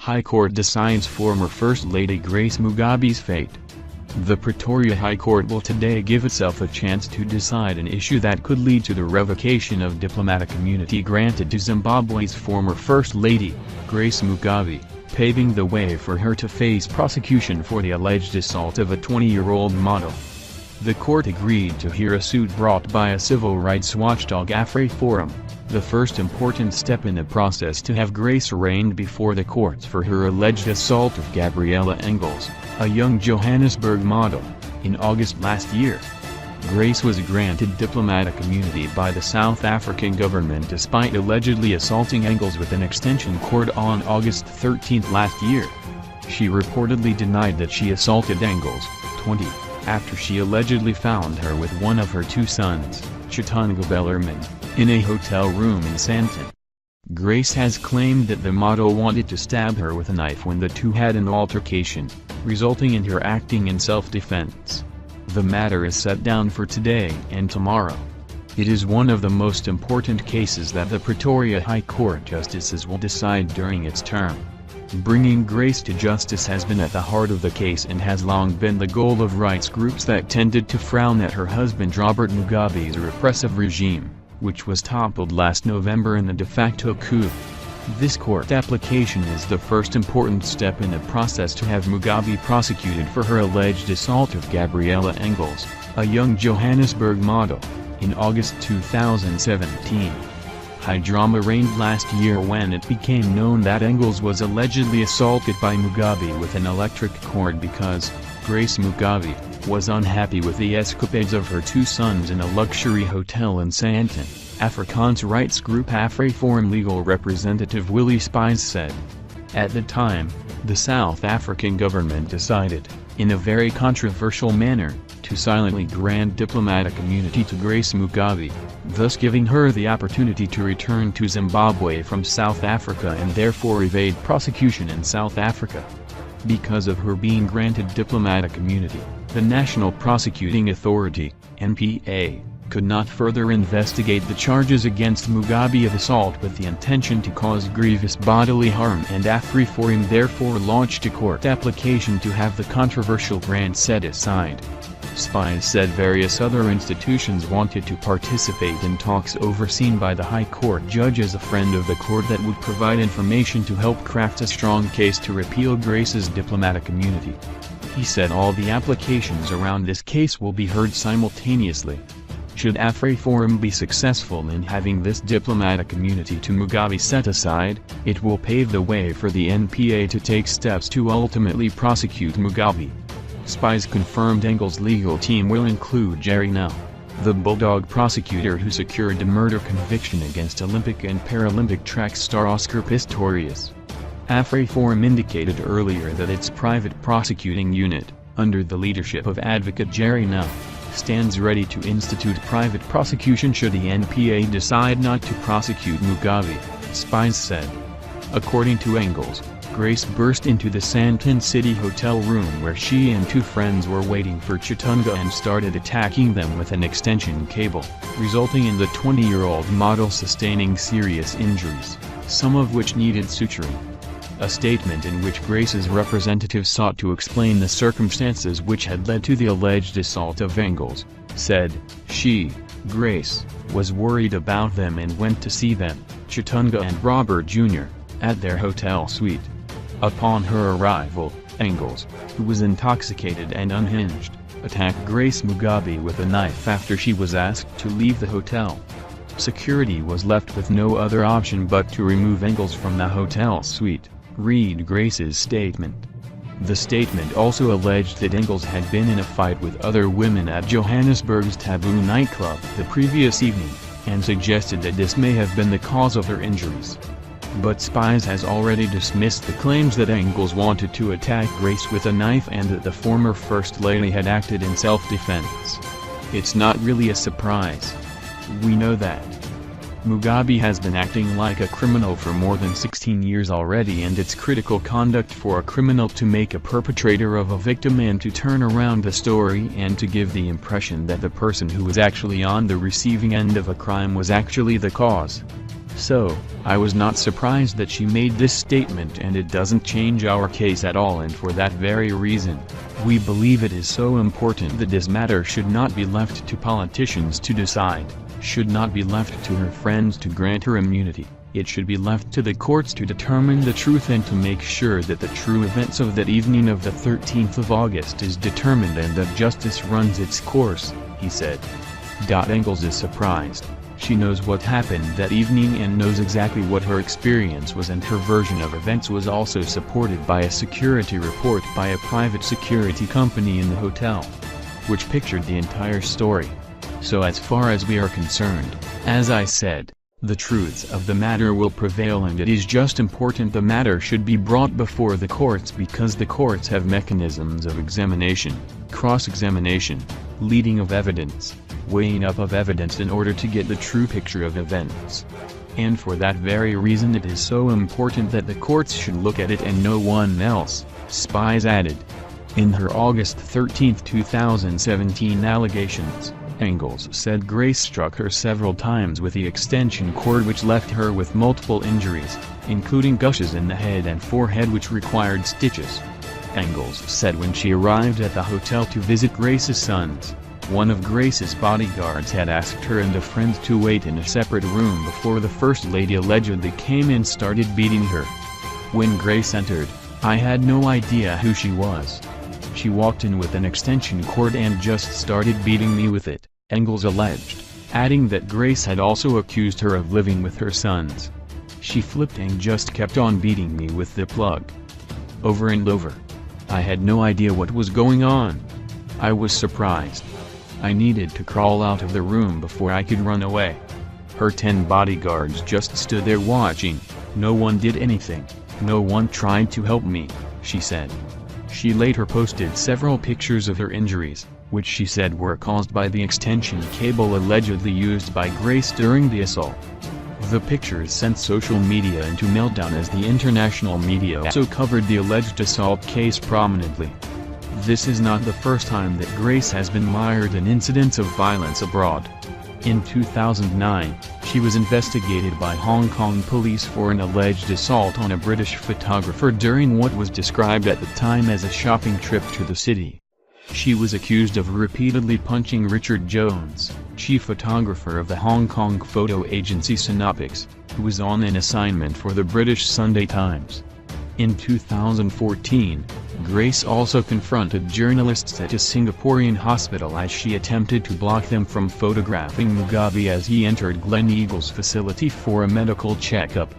High Court decides former First Lady Grace Mugabe's fate. The Pretoria High Court will today give itself a chance to decide an issue that could lead to the revocation of diplomatic immunity granted to Zimbabwe's former First Lady, Grace Mugabe, paving the way for her to face prosecution for the alleged assault of a 20-year-old model. The court agreed to hear a suit brought by a civil rights watchdog AfriForum, the first important step in the process to have Grace arraigned before the courts for her alleged assault of Gabriella Engels, a young Johannesburg model, in August last year. Grace was granted diplomatic immunity by the South African government despite allegedly assaulting Engels with an extension cord on August 13 last year. She reportedly denied that she assaulted Engels, 20, after she allegedly found her with one of her two sons, Chitunga Bellarmine, in a hotel room in Sandton. Grace has claimed that the model wanted to stab her with a knife when the two had an altercation, resulting in her acting in self-defense. The matter is set down for today and tomorrow. It is one of the most important cases that the Pretoria High Court justices will decide during its term. Bringing Grace to justice has been at the heart of the case and has long been the goal of rights groups that tended to frown at her husband Robert Mugabe's repressive regime, which was toppled last November in the de facto coup. This court application is the first important step in the process to have Mugabe prosecuted for her alleged assault of Gabriella Engels, a young Johannesburg model, in August 2017. High drama reigned last year when it became known that Engels was allegedly assaulted by Mugabe with an electric cord because Grace Mugabe was unhappy with the escapades of her two sons in a luxury hotel in Sandton, Afrikaans rights group AfriForum legal representative Willie Spies said. At the time, the South African government decided, in a very controversial manner, to silently grant diplomatic immunity to Grace Mugabe, thus giving her the opportunity to return to Zimbabwe from South Africa and therefore evade prosecution in South Africa. Because of her being granted diplomatic immunity, the National Prosecuting Authority, NPA, could not further investigate the charges against Mugabe of assault with the intention to cause grievous bodily harm, and AfriForum therefore launched a court application to have the controversial grant set aside. Spies said various other institutions wanted to participate in talks overseen by the High Court judge as a friend of the court that would provide information to help craft a strong case to repeal Grace's diplomatic immunity. He said all the applications around this case will be heard simultaneously. Should AfriForum be successful in having this diplomatic immunity to Mugabe set aside, it will pave the way for the NPA to take steps to ultimately prosecute Mugabe. Spies confirmed Engels' legal team will include Jerry Nell, the Bulldog prosecutor who secured a murder conviction against Olympic and Paralympic track star Oscar Pistorius. AfriForum indicated earlier that its private prosecuting unit, under the leadership of advocate Jerry Nell, stands ready to institute private prosecution should the NPA decide not to prosecute Mugabe, Spies said. According to Engels, Grace burst into the Sandton City hotel room where she and two friends were waiting for Chitunga and started attacking them with an extension cable, resulting in the 20-year-old model sustaining serious injuries, some of which needed suturing. A statement in which Grace's representative sought to explain the circumstances which had led to the alleged assault of Engels, said, she, Grace, was worried about them and went to see them, Chitunga and Robert Jr., at their hotel suite. Upon her arrival, Engels, who was intoxicated and unhinged, attacked Grace Mugabe with a knife after she was asked to leave the hotel. Security was left with no other option but to remove Engels from the hotel suite, read Grace's statement. The statement also alleged that Engels had been in a fight with other women at Johannesburg's Taboo nightclub the previous evening, and suggested that this may have been the cause of her injuries. But Spies has already dismissed the claims that Engels wanted to attack Grace with a knife and that the former First Lady had acted in self-defense. It's not really a surprise. We know that. Mugabe has been acting like a criminal for more than 16 years already, and it's critical conduct for a criminal to make a perpetrator of a victim and to turn around the story and to give the impression that the person who was actually on the receiving end of a crime was actually the cause. So, I was not surprised that she made this statement, and it doesn't change our case at all, and for that very reason, we believe it is so important that this matter should not be left to politicians to decide, should not be left to her friends to grant her immunity. It should be left to the courts to determine the truth and to make sure that the true events of that evening of the 13th of August is determined and that justice runs its course, he said. Engels is surprised. She knows what happened that evening and knows exactly what her experience was, and her version of events was also supported by a security report by a private security company in the hotel, which pictured the entire story. So as far as we are concerned, as I said, the truths of the matter will prevail, and it is just important the matter should be brought before the courts, because the courts have mechanisms of examination, cross-examination, leading of evidence, weighing up of evidence in order to get the true picture of events. And for that very reason it is so important that the courts should look at it and no one else, Spies added. In her August 13, 2017 allegations, Engels said Grace struck her several times with the extension cord, which left her with multiple injuries, including gushes in the head and forehead which required stitches. Engels said when she arrived at the hotel to visit Grace's sons, one of Grace's bodyguards had asked her and a friend to wait in a separate room before the First Lady allegedly came and started beating her. When Grace entered, I had no idea who she was. She walked in with an extension cord and just started beating me with it, Engels alleged, adding that Grace had also accused her of living with her sons. She flipped and just kept on beating me with the plug. Over and over. I had no idea what was going on. I was surprised. I needed to crawl out of the room before I could run away. Her 10 bodyguards just stood there watching, no one did anything, no one tried to help me, she said. She later posted several pictures of her injuries, which she said were caused by the extension cable allegedly used by Grace during the assault. The pictures sent social media into meltdown as the international media also covered the alleged assault case prominently. This is not the first time that Grace has been mired in incidents of violence abroad. In 2009, she was investigated by Hong Kong police for an alleged assault on a British photographer during what was described at the time as a shopping trip to the city. She was accused of repeatedly punching Richard Jones, chief photographer of the Hong Kong photo agency Synoptics, who was on an assignment for the British Sunday Times. In 2014, Grace also confronted journalists at a Singaporean hospital as she attempted to block them from photographing Mugabe as he entered Gleneagles facility for a medical checkup.